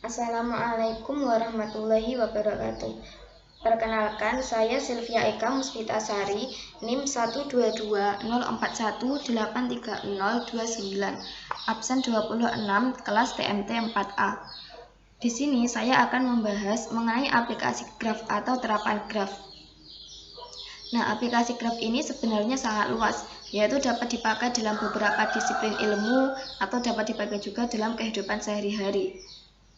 Assalamualaikum warahmatullahi wabarakatuh. Perkenalkan, saya Sylvia Eka Musfitasari, NIM 12204183029, absen 26, kelas TMT 4A. Di sini saya akan membahas mengenai aplikasi graf atau terapan graf. Nah, aplikasi graf ini sebenarnya sangat luas, yaitu dapat dipakai dalam beberapa disiplin ilmu atau dapat dipakai juga dalam kehidupan sehari-hari.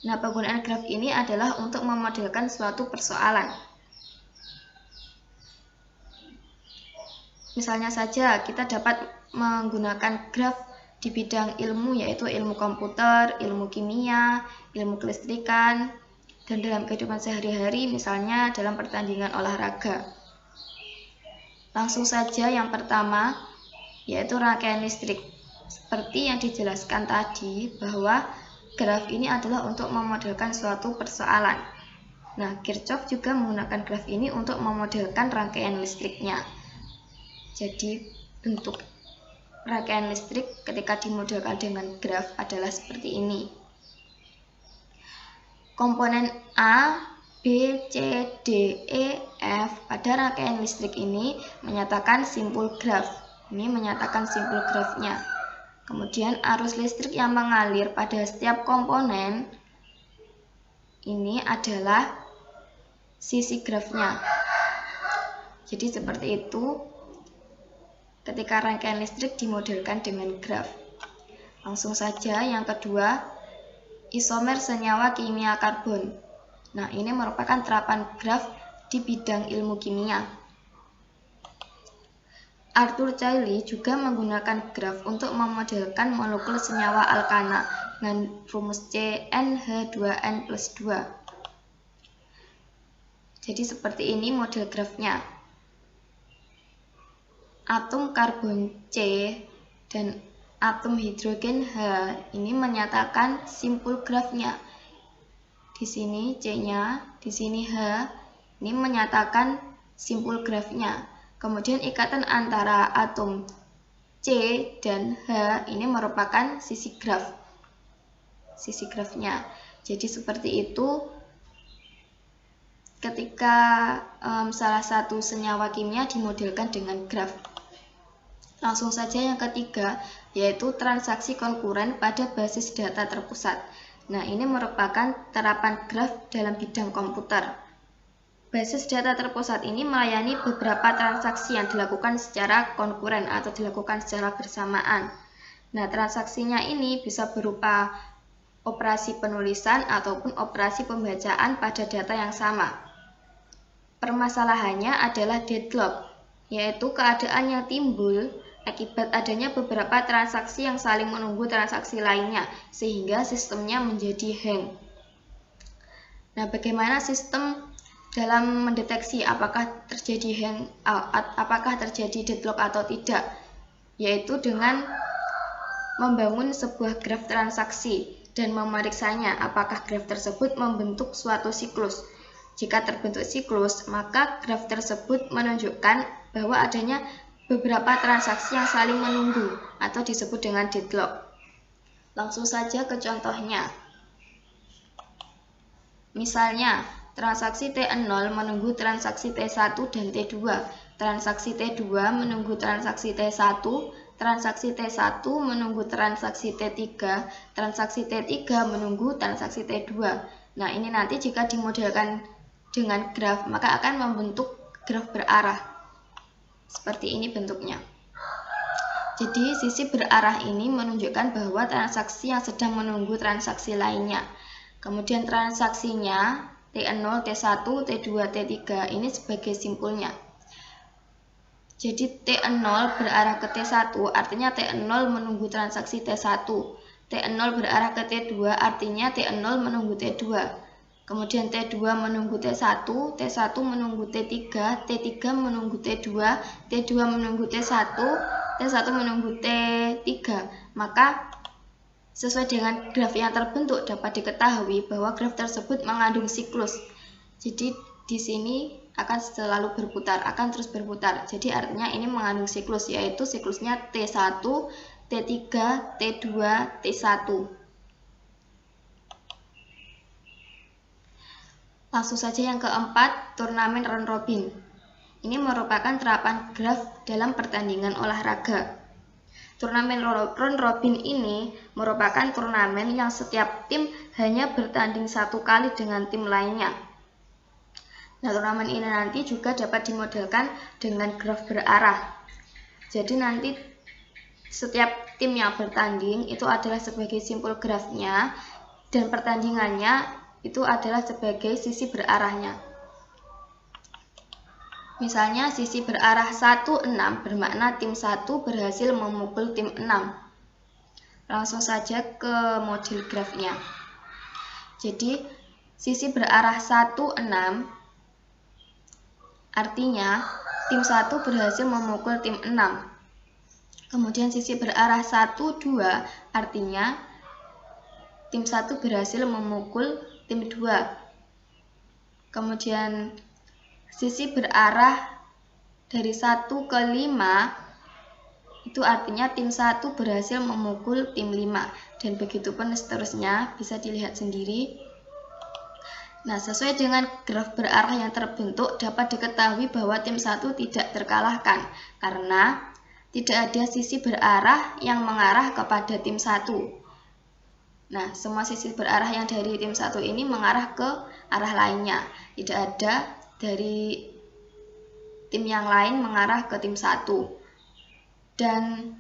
Nah, penggunaan graf ini adalah untuk memodelkan suatu persoalan. Misalnya saja, kita dapat menggunakan graf di bidang ilmu, yaitu ilmu komputer, ilmu kimia, ilmu kelistrikan, dan dalam kehidupan sehari-hari, misalnya dalam pertandingan olahraga. Langsung saja yang pertama, yaitu rangkaian listrik. Seperti yang dijelaskan tadi, bahwa graf ini adalah untuk memodelkan suatu persoalan. Nah, Kirchhoff juga menggunakan graf ini untuk memodelkan rangkaian listriknya. Jadi, bentuk rangkaian listrik ketika dimodelkan dengan graf adalah seperti ini. Komponen A, B, C, D, E, F pada rangkaian listrik ini menyatakan simpul graf. Ini menyatakan simpul grafnya. Kemudian arus listrik yang mengalir pada setiap komponen ini adalah sisi grafnya. Jadi seperti itu ketika rangkaian listrik dimodelkan dengan graf. Langsung saja yang kedua, isomer senyawa kimia karbon. Nah, ini merupakan terapan graf di bidang ilmu kimia. Arthur Cayley juga menggunakan graf untuk memodelkan molekul senyawa alkana dengan rumus CnH2n+2. Jadi seperti ini model grafnya. Atom karbon C dan atom hidrogen H ini menyatakan simpul grafnya. Di sini C-nya, di sini H, ini menyatakan simpul grafnya. Kemudian ikatan antara atom C dan H ini merupakan sisi grafnya. Jadi seperti itu ketika salah satu senyawa kimia dimodelkan dengan graf. Langsung saja yang ketiga, yaitu transaksi konkuren pada basis data terpusat. Nah, ini merupakan terapan graf dalam bidang komputer. Basis data terpusat ini melayani beberapa transaksi yang dilakukan secara konkuren atau dilakukan secara bersamaan. Nah, transaksinya ini bisa berupa operasi penulisan ataupun operasi pembacaan pada data yang sama. Permasalahannya adalah deadlock, yaitu keadaan yang timbul akibat adanya beberapa transaksi yang saling menunggu transaksi lainnya, sehingga sistemnya menjadi hang. Nah, bagaimana sistem dalam mendeteksi apakah terjadi deadlock atau tidak? Yaitu dengan membangun sebuah graf transaksi dan memeriksanya apakah graf tersebut membentuk suatu siklus. Jika terbentuk siklus, maka graf tersebut menunjukkan bahwa adanya beberapa transaksi yang saling menunggu atau disebut dengan deadlock. Langsung saja ke contohnya. Misalnya, transaksi T0 menunggu transaksi T1 dan T2, transaksi T2 menunggu transaksi T1, transaksi T1 menunggu transaksi T3, transaksi T3 menunggu transaksi T2. Nah, ini nanti jika dimodelkan dengan graf, maka akan membentuk graf berarah. Seperti ini bentuknya. Jadi sisi berarah ini menunjukkan bahwa transaksi yang sedang menunggu transaksi lainnya. Kemudian transaksinya T0, T1, T2, T3 ini sebagai simpulnya. Jadi T0 berarah ke T1 artinya T0 menunggu transaksi T1. T0 berarah ke T2 artinya T0 menunggu T2. Kemudian T2 menunggu T1, T1 menunggu T3, T3 menunggu T2, T2 menunggu T1, T1 menunggu T3. Maka sesuai dengan graf yang terbentuk dapat diketahui bahwa graf tersebut mengandung siklus. Jadi di sini akan selalu berputar, akan terus berputar. Jadi artinya ini mengandung siklus, yaitu siklusnya T1, T3, T2, T1. Langsung saja yang keempat, turnamen round robin. Ini merupakan terapan graf dalam pertandingan olahraga. Turnamen round robin ini merupakan turnamen yang setiap tim hanya bertanding satu kali dengan tim lainnya. Nah, turnamen ini nanti juga dapat dimodelkan dengan graf berarah. Jadi nanti setiap tim yang bertanding itu adalah sebagai simpul grafnya, dan pertandingannya itu adalah sebagai sisi berarahnya. Misalnya sisi berarah 16 bermakna tim 1 berhasil memukul tim 6. Langsung saja ke model grafnya. Jadi sisi berarah 16 artinya tim 1 berhasil memukul tim 6. Kemudian sisi berarah 12 artinya tim 1 berhasil memukul tim 2. Kemudian sisi berarah dari 1 ke 5 itu artinya tim 1 berhasil memukul tim 5, dan begitu pun seterusnya, bisa dilihat sendiri. Nah, sesuai dengan graf berarah yang terbentuk, dapat diketahui bahwa tim 1 tidak terkalahkan karena tidak ada sisi berarah yang mengarah kepada tim 1. Nah, semua sisi berarah yang dari tim 1 ini mengarah ke arah lainnya. Tidak ada dari tim yang lain mengarah ke tim 1. Dan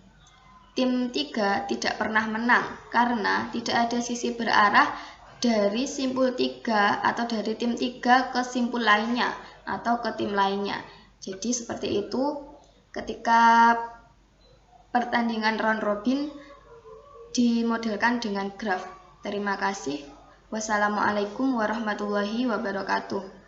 tim 3 tidak pernah menang karena tidak ada sisi berarah dari simpul 3 atau dari tim 3 ke simpul lainnya atau ke tim lainnya. Jadi seperti itu ketika pertandingan round robin dimodelkan dengan graf. Terima kasih. Wassalamualaikum warahmatullahi wabarakatuh.